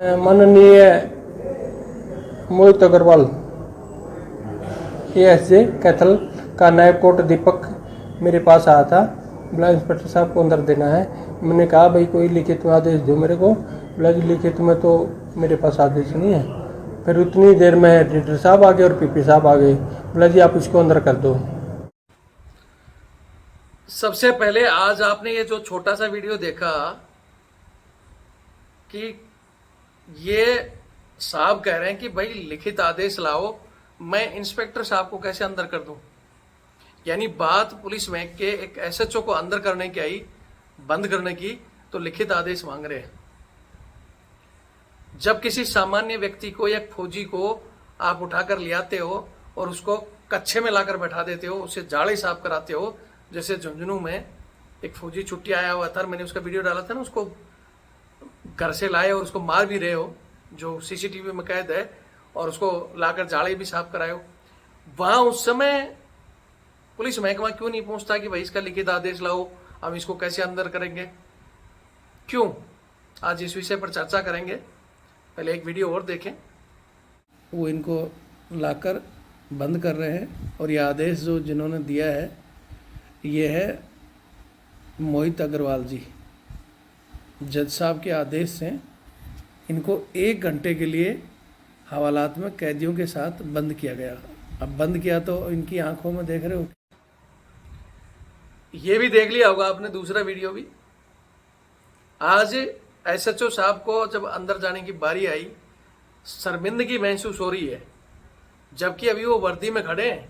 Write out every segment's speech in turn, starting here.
माननीय मोहित अग्रवाल एएसजे कैथल का नायब कोर्ट दीपक मेरे पास आया था। बोला इंस्पेक्टर साहब को अंदर देना है। मैंने कहा भाई कोई लिखित में आदेश दो मेरे को। बोला जी लिखित में तो मेरे पास आदेश नहीं है। फिर उतनी देर में एडिटर साहब आ गए और पीपी साहब आ गए। बोला जी आप इसको अंदर कर दो। सबसे पहले आज आपने ये जो छोटा सा वीडियो देखा कि ये साहब कह रहे हैं कि भाई लिखित आदेश लाओ, मैं इंस्पेक्टर साहब को कैसे अंदर कर दूं। यानी बात पुलिस में के एक एसएचओ को अंदर करने की आई, बंद करने की, तो लिखित आदेश मांग रहे हैं। जब किसी सामान्य व्यक्ति को या फौजी को आप उठाकर ले आते हो और उसको कच्छे में लाकर बैठा देते हो, उससे जाड़े साफ कराते हो, जैसे झुंझुनू में एक फौजी छुट्टी आया हुआ था, मैंने उसका वीडियो डाला था ना, उसको घर से लाए और उसको मार भी रहे हो, जो सीसीटीवी में कैद है, और उसको लाकर जाड़े भी साफ कराए हो। वहां उस समय पुलिस महकमा क्यों नहीं पहुंचता कि भाई इसका लिखित आदेश लाओ, हम इसको कैसे अंदर करेंगे? क्यों? आज इस विषय पर चर्चा करेंगे। पहले एक वीडियो और देखें। वो इनको लाकर बंद कर रहे हैं और ये आदेश जो जिन्होंने दिया है ये है मोहित अग्रवाल जी। जज साहब के आदेश से इनको 1 घंटे के लिए हवालात में कैदियों के साथ बंद किया गया। अब बंद किया तो इनकी आंखों में देख रहे हो, ये भी देख लिया होगा आपने दूसरा वीडियो भी। आज एसएचओ साहब को जब अंदर जाने की बारी आई, शर्मिंदगी महसूस हो रही है, जबकि अभी वो वर्दी में खड़े हैं।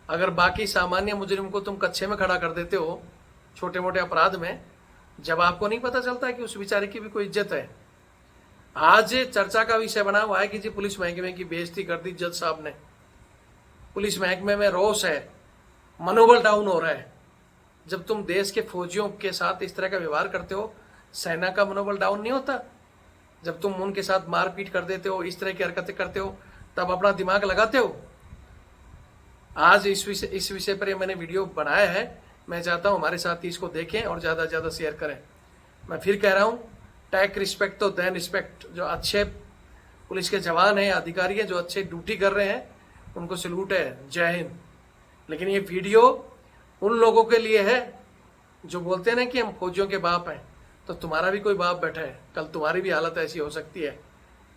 अगर बाकी सामान्य मुजरिम को तुम कच्छे में खड़ा कर देते हो छोटे मोटे अपराध में, जब आपको नहीं पता चलता है कि उस बेचारे की भी कोई इज्जत है। आज चर्चा का विषय बना हुआ है कि जी पुलिस महकमे की बेइज्जती कर दी जज साहब ने। पुलिस महकमे में रोष है, मनोबल डाउन हो रहा है। जब तुम देश के फौजियों के साथ इस तरह का व्यवहार करते हो, सेना का मनोबल डाउन नहीं होता? जब तुम उनके साथ मारपीट कर देते हो, इस तरह की हरकतें करते हो, तब अपना दिमाग लगाते हो। आज इस विषय पर मैंने वीडियो बनाया है। मैं चाहता हूं हमारे साथी इसको देखें और ज्यादा से ज्यादा शेयर करें। मैं फिर कह रहा हूं, टेक रिस्पेक्ट तो देन रिस्पेक्ट। जो अच्छे पुलिस के जवान हैं, अधिकारी हैं, जो अच्छे ड्यूटी कर रहे हैं, उनको सैल्यूट है, जय हिंद। लेकिन ये वीडियो उन लोगों के लिए है जो बोलते हैं ना कि हम फौजियों के बाप हैं। तो तुम्हारा भी कोई बाप बैठा है, कल तुम्हारी भी हालत ऐसी हो सकती है।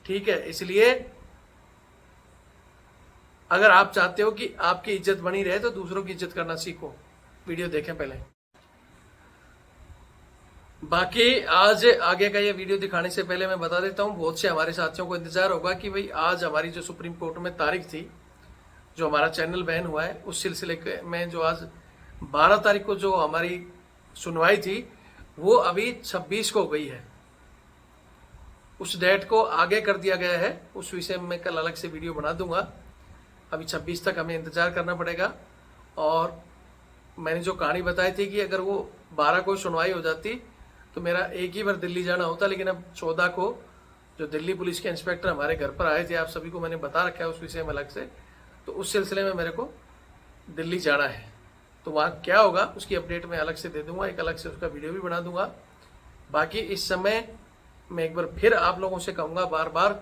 ठीक है, इसलिए अगर आप चाहते हो कि आपकी इज्जत बनी रहे तो दूसरों की इज्जत करना सीखो। वीडियो देखें पहले। बाकी आज आगे का ये वीडियो दिखाने से पहले मैं बता देता हूं, बहुत से हमारे साथियों को इंतजार होगा कि भाई आज हमारी जो सुप्रीम कोर्ट में तारीख थी, जो हमारा चैनल बैन हुआ है, उस सिलसिले में जो आज 12 तारीख को जो हमारी सुनवाई थी, वो अभी 26 को हो गई है। उस डेट को आगे कर दिया गया है। उस विषय में मैं कल अलग से वीडियो बना दूंगा। अभी 26 तक हमें इंतजार करना पड़ेगा। और मैंने जो कहानी बताई थी कि अगर वो 12 को सुनवाई हो जाती तो मेरा एक ही बार दिल्ली जाना होता, लेकिन अब 14 को जो दिल्ली पुलिस के इंस्पेक्टर हमारे घर पर आए थे, आप सभी को मैंने बता रखा है उस विषय में अलग से, तो उस सिलसिले में मेरे को दिल्ली जाना है। तो वहाँ क्या होगा उसकी अपडेट मैं अलग से दे दूंगा, एक अलग से उसका वीडियो भी बना दूंगा। बाकी इस समय मैं एक बार फिर आप लोगों से कहूँगा बार बार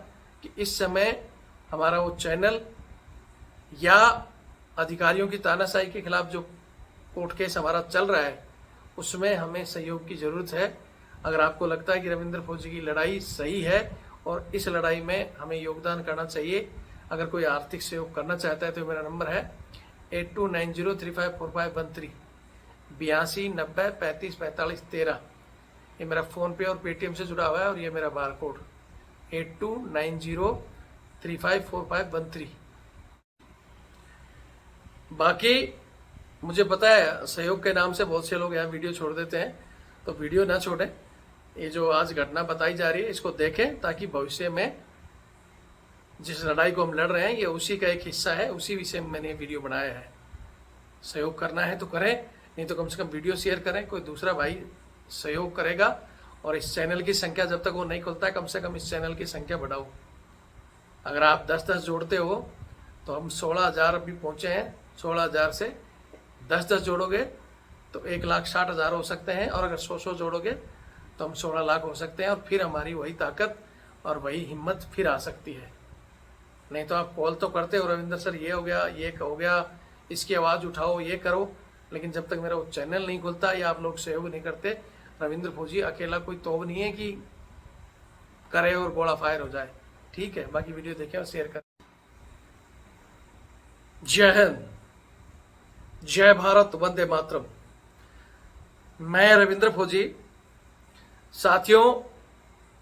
कि इस समय हमारा वो चैनल या अधिकारियों की तानाशाही के खिलाफ जो कोर्ट केस हमारा चल रहा है, उसमें हमें सहयोग की जरूरत है। अगर आपको लगता है कि रविंद्र फौजी की लड़ाई सही है और इस लड़ाई में हमें योगदान करना चाहिए, अगर कोई आर्थिक सहयोग करना चाहता है, तो मेरा नंबर है 8290354513 8290354513। ये मेरा फोन पे और पेटीएम से जुड़ा हुआ है और ये मेरा बार कोड 8290354513। बाकी मुझे पता है सहयोग के नाम से बहुत से लोग यहाँ वीडियो छोड़ देते हैं, तो वीडियो ना छोड़ें। ये जो आज घटना बताई जा रही है इसको देखें, ताकि भविष्य में जिस लड़ाई को हम लड़ रहे हैं ये उसी का एक हिस्सा है। उसी विषय में मैंने वीडियो बनाया है। सहयोग करना है तो करें, नहीं तो कम से कम वीडियो शेयर करें, कोई दूसरा भाई सहयोग करेगा। और इस चैनल की संख्या जब तक वो नहीं खुलता है, कम से कम इस चैनल की संख्या बढ़ाओ। अगर आप 10-10 जोड़ते हो तो हम 16,000 अभी पहुंचे हैं। 16,000 से 10-10 जोड़ोगे तो 1,60,000 हो सकते हैं, और अगर 100-100 जोड़ोगे तो हम 16 लाख हो सकते हैं। और फिर हमारी वही ताकत और वही हिम्मत फिर आ सकती है। नहीं तो आप कॉल तो करते हो, रविंद्र सर ये हो गया, ये हो गया, इसकी आवाज़ उठाओ, ये करो, लेकिन जब तक मेरा वो चैनल नहीं खुलता या आप लोग सहयोग नहीं करते, रविंद्र फौजी अकेला कोई तोब नहीं है कि करे और गोला फायर हो जाए। ठीक है, बाकी वीडियो देखें और शेयर करें। जय हिंद, जय भारत, वंदे मातरम। मैं रविंद्र फौजी। साथियों,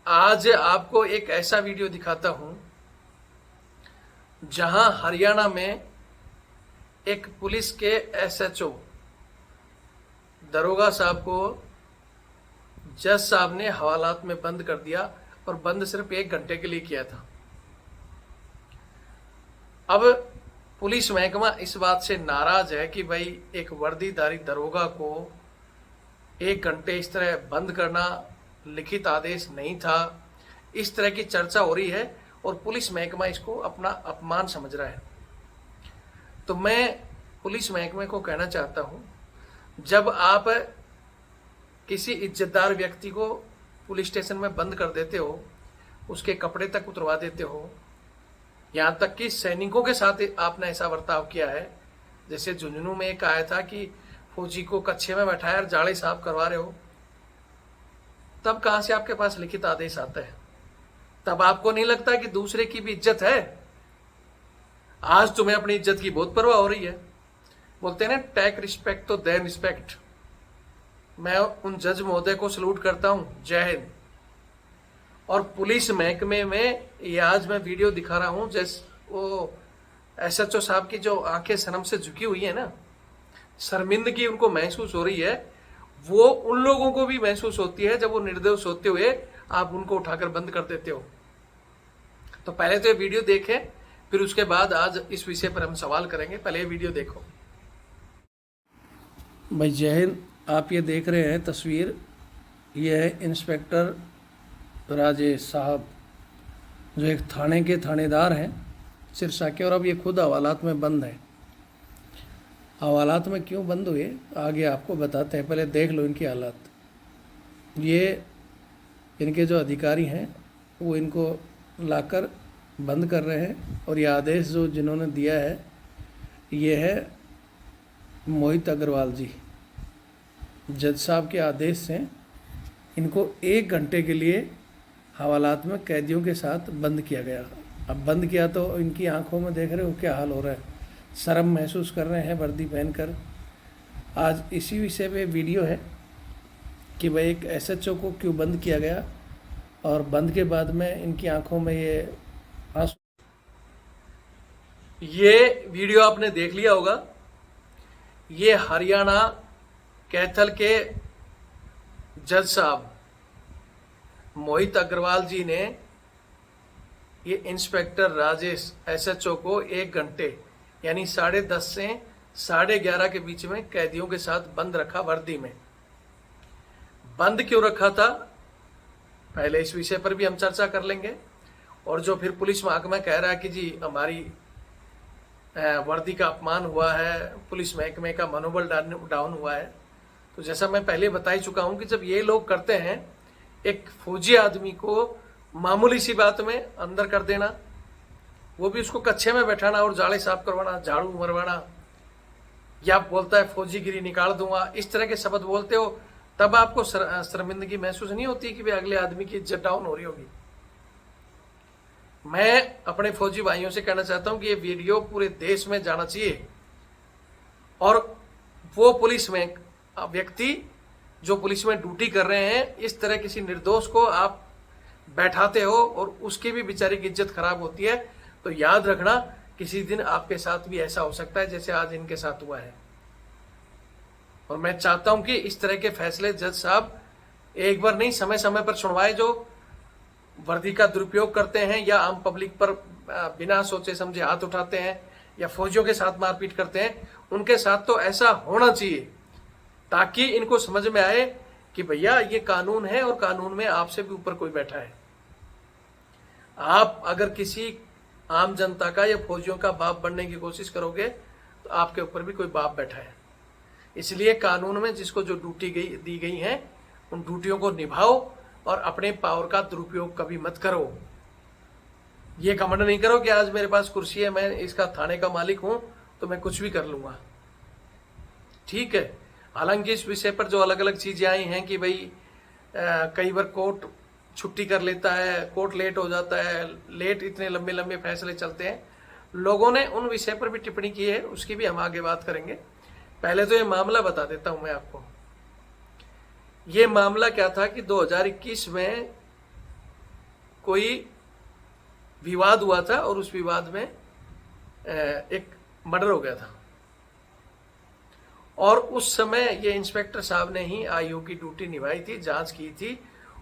आज आपको एक ऐसा वीडियो दिखाता हूं जहां हरियाणा में एक पुलिस के SHO दरोगा साहब को जज साहब ने हवालात में बंद कर दिया, और बंद सिर्फ 1 घंटे के लिए किया था। अब पुलिस महकमा इस बात से नाराज है कि भाई एक वर्दीधारी दरोगा को 1 घंटे इस तरह बंद करना लिखित आदेश नहीं था। इस तरह की चर्चा हो रही है और पुलिस महकमा इसको अपना अपमान समझ रहा है। तो मैं पुलिस महकमे को कहना चाहता हूं, जब आप किसी इज्जतदार व्यक्ति को पुलिस स्टेशन में बंद कर देते हो, उसके कपड़े तक उतरवा देते हो, यहां तक कि सैनिकों के साथ आपने ऐसा बर्ताव किया है, जैसे झुंझुनू में एक आया था कि फौजी को कच्छे में बैठाया और जाड़े साफ करवा रहे हो, तब कहां से आपके पास लिखित आदेश आता है? तब आपको नहीं लगता कि दूसरे की भी इज्जत है? आज तुम्हें अपनी इज्जत की बहुत परवाह हो रही है। बोलते हैं ना, टेक रिस्पेक्ट तो देन रिस्पेक्ट। मैं उन जज महोदय को सलूट करता हूं। जय हिंद। और पुलिस महकमे में ये आज मैं वीडियो दिखा रहा हूं, जैसे वो SHO साहब की जो आंखें शर्म से झुकी हुई है ना, शर्मिंदगी उनको महसूस हो रही है, वो उन लोगों को भी महसूस होती है जब वो निर्दोष होते हुए आप उनको उठाकर बंद कर देते हो। तो पहले तो ये वीडियो देखें, फिर उसके बाद आज इस विषय पर हम सवाल करेंगे। पहले ये वीडियो देखो भाई। जय हिंद। आप ये देख रहे हैं तस्वीर, ये है इंस्पेक्टर राजेश साहब, जो एक थाने के थानेदार हैं सिरसा के, और अब ये खुद हवालात में बंद है। हवालात में क्यों बंद हुए आगे आपको बताते हैं, पहले देख लो इनकी हालात। ये इनके जो अधिकारी हैं वो इनको लाकर बंद कर रहे हैं, और ये आदेश जो जिन्होंने दिया है ये है मोहित अग्रवाल जी। जज साहब के आदेश से इनको 1 घंटे के लिए हवालात में कैदियों के साथ बंद किया गया। अब बंद किया तो इनकी आंखों में देख रहे हो क्या हाल हो रहा है, शर्म महसूस कर रहे हैं वर्दी पहनकर। आज इसी विषय पे वीडियो है कि भाई एक SHO को क्यों बंद किया गया, और बंद के बाद में इनकी आंखों में ये आंसू। ये वीडियो आपने देख लिया होगा। ये हरियाणा कैथल के जज साहब मोहित अग्रवाल जी ने ये इंस्पेक्टर राजेश SHO को 1 घंटे यानी 10:30 से 11:30 के बीच में कैदियों के साथ बंद रखा। वर्दी में बंद क्यों रखा था, पहले इस विषय पर भी हम चर्चा कर लेंगे। और जो फिर पुलिस महकमा कह रहा है कि जी हमारी वर्दी का अपमान हुआ है, पुलिस महकमे का मनोबल डाउन हुआ है, तो जैसा मैं पहले बता ही चुका हूं कि जब ये लोग करते हैं, एक फौजी आदमी को मामूली सी बात में अंदर कर देना, वो भी उसको कच्छे में बैठाना और जाड़े साफ करवाना, झाड़ू मरवाना, या बोलता है फौजीगिरी निकाल दूंगा, इस तरह के शब्द बोलते हो, तब आपको शर्मिंदगी महसूस नहीं होती कि भाई अगले आदमी की इज्जत डाउन हो रही होगी। मैं अपने फौजी भाइयों से कहना चाहता हूं कि ये वीडियो पूरे देश में जाना चाहिए, और वो पुलिस में व्यक्ति जो पुलिस में ड्यूटी कर रहे हैं, इस तरह किसी निर्दोष को आप बैठाते हो और उसकी भी बेचारे की इज्जत खराब होती है, तो याद रखना किसी दिन आपके साथ भी ऐसा हो सकता है जैसे आज इनके साथ हुआ है। और मैं चाहता हूं कि इस तरह के फैसले जज साहब एक बार नहीं, समय समय पर सुनवाए। जो वर्दी का दुरुपयोग करते हैं या आम पब्लिक पर बिना सोचे समझे हाथ उठाते हैं या फौजियों के साथ मारपीट करते हैं, उनके साथ तो ऐसा होना चाहिए, ताकि इनको समझ में आए कि भैया ये कानून है और कानून में आपसे भी ऊपर कोई बैठा है। आप अगर किसी आम जनता का या फौजियों का बाप बनने की कोशिश करोगे तो आपके ऊपर भी कोई बाप बैठा है। इसलिए कानून में जिसको जो ड्यूटी दी गई है, उन ड्यूटियों को निभाओ और अपने पावर का दुरुपयोग कभी मत करो। ये घमंड नहीं करो कि आज मेरे पास कुर्सी है, मैं इसका थाने का मालिक हूं तो मैं कुछ भी कर लूंगा। ठीक है, हालांकि इस विषय पर जो अलग अलग चीजें आई हैं कि भाई कई बार कोर्ट छुट्टी कर लेता है, कोर्ट लेट हो जाता है, लेट इतने लंबे लंबे फैसले चलते हैं, लोगों ने उन विषय पर भी टिप्पणी की है, उसकी भी हम आगे बात करेंगे। पहले तो ये मामला बता देता हूं मैं आपको। ये मामला क्या था कि 2021 में कोई विवाद हुआ था और उस विवाद में एक मर्डर हो गया था, और उस समय ये इंस्पेक्टर साहब ने ही आईओ की ड्यूटी निभाई थी, जांच की थी,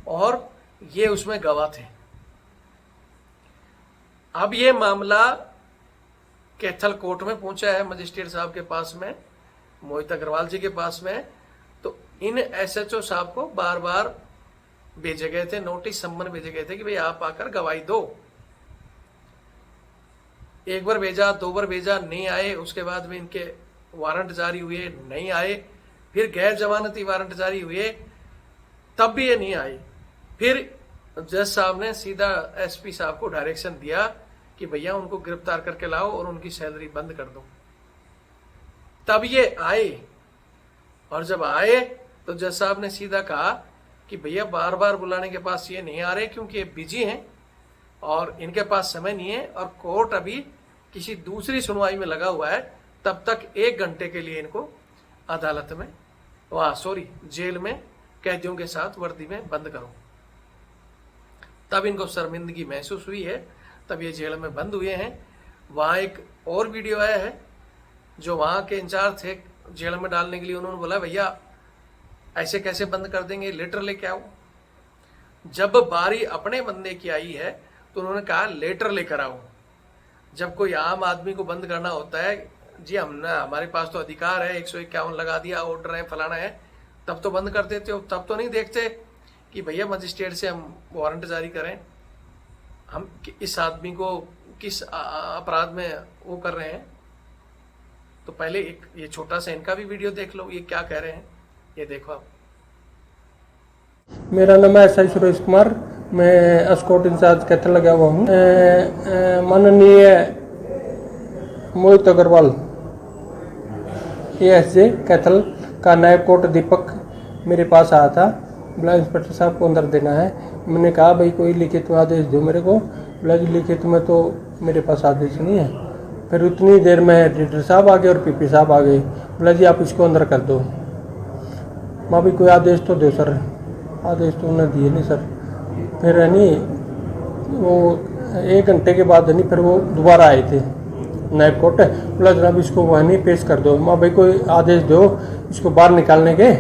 और ये उसमें गवाह थे। अब ये मामला कैथल कोर्ट में पहुंचा है, मजिस्ट्रेट साहब के पास में, मोहित अग्रवाल जी के पास में। तो इन एसएचओ साहब को बार बार भेजे गए थे नोटिस, सम्मन भेजे गए थे कि भाई आप आकर गवाही दो। एक बार भेजा, दो बार भेजा, नहीं आए। उसके बाद में इनके वारंट जारी हुए, नहीं आए। फिर गैर जमानती वारंट जारी हुए, तब भी ये नहीं आए। फिर जज साहब ने सीधा एसपी साहब को डायरेक्शन दिया कि भैया उनको गिरफ्तार करके लाओ और उनकी सैलरी बंद कर दो। तब ये आए, और जब आए तो जज साहब ने सीधा कहा कि भैया बार बार बुलाने के पास ये नहीं आ रहे क्योंकि ये बिजी हैं और इनके पास समय नहीं है, और कोर्ट अभी किसी दूसरी सुनवाई में लगा हुआ है, तब तक 1 घंटे के लिए इनको अदालत में, जेल में कैदियों के साथ वर्दी में बंद करो। तब इनको शर्मिंदगी महसूस हुई है, तब ये जेल में बंद हुए हैं। वहां एक और वीडियो आया है, जो वहां के इंचार्ज थे जेल में डालने के लिए, उन्होंने बोला भैया ऐसे कैसे बंद कर देंगे, लेटर लेके आओ। जब बारी अपने बंदे की आई है तो उन्होंने कहा लेटर लेकर आओ। जब कोई आम आदमी को बंद करना होता है, जी हमने, हमारे पास तो अधिकार है, 151 लगा दिया, ऑर्डर है, फलाना है, तब तो बंद कर देते हो। तब तो नहीं देखते कि भैया मजिस्ट्रेट से हम वारंट जारी करें, हम इस आदमी को किस अपराध में वो कर रहे हैं। तो पहले एक ये छोटा सा इनका भी वीडियो देख लो, ये क्या कह रहे हैं, ये देखो आप। मेरा नाम है एसआई सुरेश कुमार, मैं एस्कॉर्ट इंचार्ज कैथल लगा हुआ हूँ। माननीय मोहित अग्रवाल एएसजे कैथल का नायब कोर्ट दीपक मेरे पास आया था, बोला इंस्पेक्टर साहब को अंदर देना है। मैंने कहा भाई कोई लिखित में आदेश दो मेरे को, बोला जी लिखित में तो मेरे पास आदेश नहीं है। फिर उतनी देर में एडिटर साहब आ गए और पीपी साहब आ गए, बोला जी आप इसको अंदर कर दो। माँ भी कोई आदेश तो दो सर, आदेश तो उन्होंने दिए नहीं सर। फिर है नहीं, वो 1 घंटे के बाद नहीं, फिर वो दोबारा आए थे नायब कोर्ट, बोला जनाब इसको वह नहीं पेश कर दो। माँ भाई कोई आदेश दो इसको बाहर निकालने के।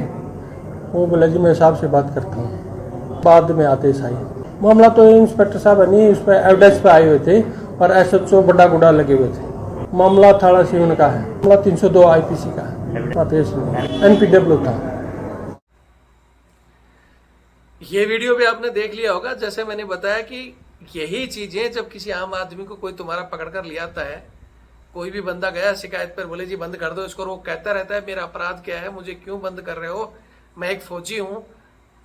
वो बोला जी मैं साहब से बात करता हूँ। बाद में आदेश आई। मामला तो इंस्पेक्टर साहब है नहीं, उस पर एविडेंस पे आए हुए थे और एसएचओ बड़ा गुड़ा लगे हुए थे। मामला थाना सिवन का है, मामला 302 आईपीसी का है, एनपीडब्ल्यू था। ये वीडियो भी आपने देख लिया होगा। जैसे मैंने बताया कि यही चीजें जब किसी आम आदमी को कोई तुम्हारा पकड़ कर ले आता है, कोई भी बंदा गया शिकायत पर, बोले जी बंद कर दो इसको, वो कहता रहता है मेरा अपराध क्या है, मुझे क्यों बंद कर रहे हो, मैं एक फौजी हूं।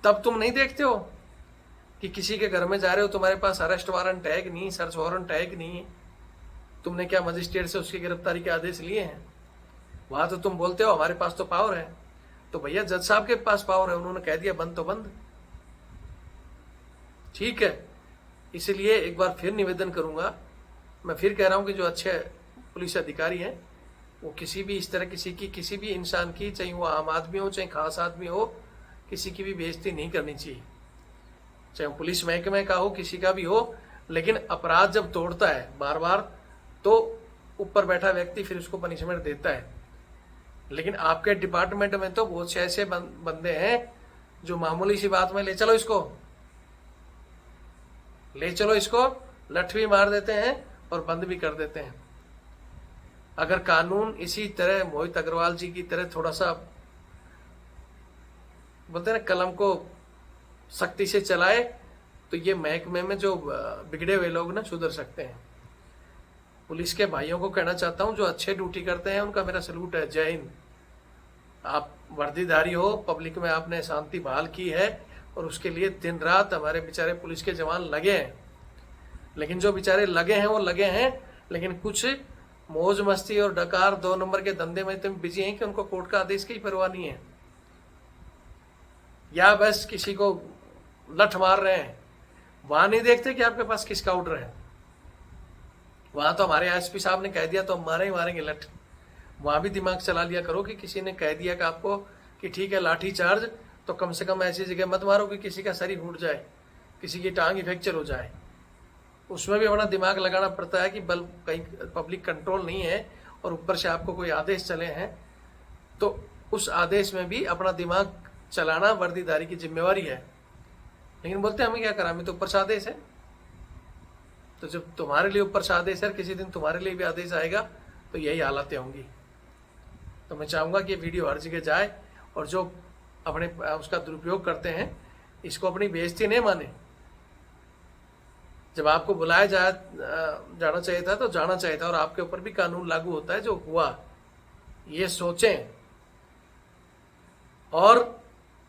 तब तुम नहीं देखते हो कि किसी के घर में जा रहे हो, तुम्हारे पास अरेस्ट वारंट है कि नहीं, सर्च वारंट है कि नहीं, तुमने क्या मजिस्ट्रेट से उसकी गिरफ्तारी के आदेश लिए हैं। वहां तो तुम बोलते हो हमारे पास तो पावर है। तो भैया जज साहब के पास पावर है, उन्होंने कह दिया बंद तो बंद। ठीक है, इसलिए एक बार फिर निवेदन करूंगा, मैं फिर कह रहा हूं कि जो अच्छे पुलिस अधिकारी हैं वो किसी भी इस तरह किसी भी इंसान की, चाहे वो आम आदमी हो चाहे खास आदमी हो, किसी की भी बेइज्जती नहीं करनी चाहिए, चाहे पुलिस महकमे का हो, किसी का भी हो। लेकिन अपराध जब तोड़ता है बार बार, तो ऊपर बैठा व्यक्ति फिर उसको पनिशमेंट देता है। लेकिन आपके डिपार्टमेंट में तो बहुत से ऐसे बंदे हैं जो मामूली सी बात में ले चलो इसको लठ भी मार देते हैं और बंद भी कर देते हैं। अगर कानून इसी तरह मोहित अग्रवाल जी की तरह थोड़ा सा बोलते हैं ना कलम को सख्ती से चलाए, तो ये महकमे में जो बिगड़े हुए लोग ना सुधर सकते हैं। पुलिस के भाइयों को कहना चाहता हूं, जो अच्छे ड्यूटी करते हैं उनका मेरा सलूट है, जय हिंद। आप वर्दीधारी हो, पब्लिक में आपने शांति बहाल की है और उसके लिए दिन रात हमारे बेचारे पुलिस के जवान लगे हैं। लेकिन जो बेचारे लगे हैं वो लगे हैं, लेकिन कुछ मौज मस्ती और डकार 2 नंबर के धंधे में इतने बिजी हैं कि उनको कोर्ट का आदेश की परवाह नहीं है, या बस किसी को लठ मार रहे हैं। वहां नहीं देखते कि आपके पास किसका ऑर्डर है। वहां तो हमारे एसपी साहब ने कह दिया तो हम मारेंगे लठ। वहां भी दिमाग चला लिया करो कि किसी ने कह दिया कि आपको कि ठीक है लाठी चार्ज, तो कम से कम ऐसी जगह मत मारो कि किसी का शरीर फूट जाए, किसी की टांग फ्रैक्चर हो जाए। उसमें भी अपना दिमाग लगाना पड़ता है कि बल कहीं पब्लिक कंट्रोल नहीं है और ऊपर से आपको कोई आदेश चले हैं, तो उस आदेश में भी अपना दिमाग चलाना वर्दीधारी की जिम्मेवारी है। लेकिन बोलते हैं हमें क्या करा, हमें तो ऊपर से आदेश है। तो जब तुम्हारे लिए ऊपर से आदेश है, किसी दिन तुम्हारे लिए भी आदेश आएगा तो यही हालतें होंगी। तो मैं चाहूंगा कि ये वीडियो हर जगह जाए और जो अपने उसका दुरुपयोग करते हैं इसको अपनी बेइज्जती नहीं माने। जब आपको बुलाया जाना चाहिए था तो जाना चाहिए था, और आपके ऊपर भी कानून लागू होता है। जो हुआ ये सोचें, और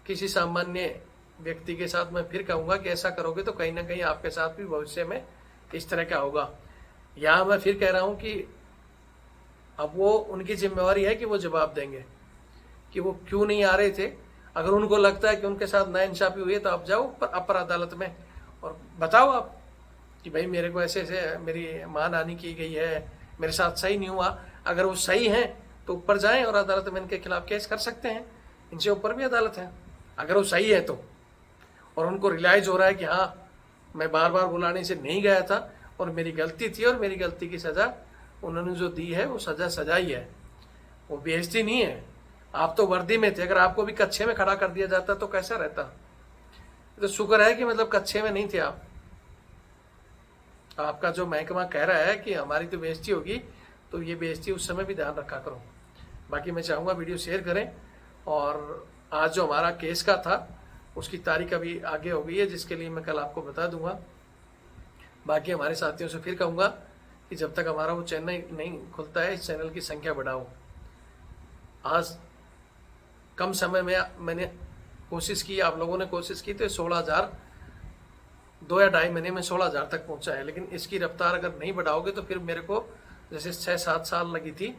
किसी सामान्य व्यक्ति के साथ मैं फिर कहूंगा कि ऐसा करोगे तो कहीं ना कहीं आपके साथ भी भविष्य में इस तरह का होगा। यहां मैं फिर कह रहा हूं कि अब वो उनकी जिम्मेवारी है कि वो जवाब देंगे कि वो क्यों नहीं आ रहे थे। अगर उनको लगता है कि उनके साथ नाइंसाफी हुई है तो आप जाओ अपर अदालत में और बताओ आप कि भाई मेरे को ऐसे ऐसे मेरी मानहानि की गई है, मेरे साथ सही नहीं हुआ। अगर वो सही है तो ऊपर जाएं और अदालत में इनके खिलाफ केस कर सकते हैं, इनसे ऊपर भी अदालत है। अगर वो सही है तो, और उनको रियलाइज हो रहा है कि हाँ मैं बार बार बुलाने से नहीं गया था और मेरी गलती थी और मेरी गलती की सजा उन्होंने जो दी है वो सजा ही है, वो बेइज्जती नहीं है। आप तो वर्दी में थे, अगर आपको भी कच्छे में खड़ा कर दिया जाता तो कैसा रहता। तो शुक्र है कि मतलब कच्छे में नहीं थे आप। आपका जो महकमा कह रहा है कि हमारी तो बेइज्जती होगी, तो ये बेइज्जती उस समय भी ध्यान रखा करो। बाकी मैं चाहूँगा वीडियो शेयर करें। और आज जो हमारा केस का था उसकी तारीख अभी आगे हो गई है, जिसके लिए मैं कल आपको बता दूंगा। बाकी हमारे साथियों से फिर कहूँगा कि जब तक हमारा वो चैनल नहीं खुलता है, इस चैनल की संख्या बढ़ाओ। आज कम समय में मैंने कोशिश की, आप लोगों ने कोशिश की, तो 16,000 2 या 2.5 महीने में 16,000 तक पहुंचा है। लेकिन इसकी रफ्तार अगर नहीं बढ़ाओगे तो फिर मेरे को जैसे 6-7 साल लगी थी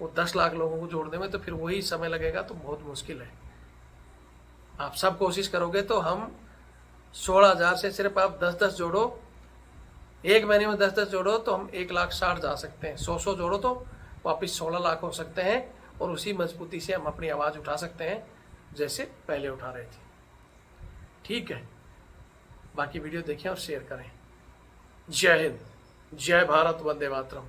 वो 10 लाख लोगों को जोड़ने में, तो फिर वही समय लगेगा, तो बहुत मुश्किल है। आप सब कोशिश करोगे तो हम 16,000 से सिर्फ आप 10-10 जोड़ो, 1 महीने में 10-10 जोड़ो तो हम 1,60,000 जा सकते हैं। 100 जोड़ो तो वापस 16 लाख हो सकते हैं, और उसी मजबूती से हम अपनी आवाज़ उठा सकते हैं जैसे पहले उठा रहे थे। ठीक है, बाकी वीडियो देखें और शेयर करें। जय हिंद, जय भारत, वंदे मातरम।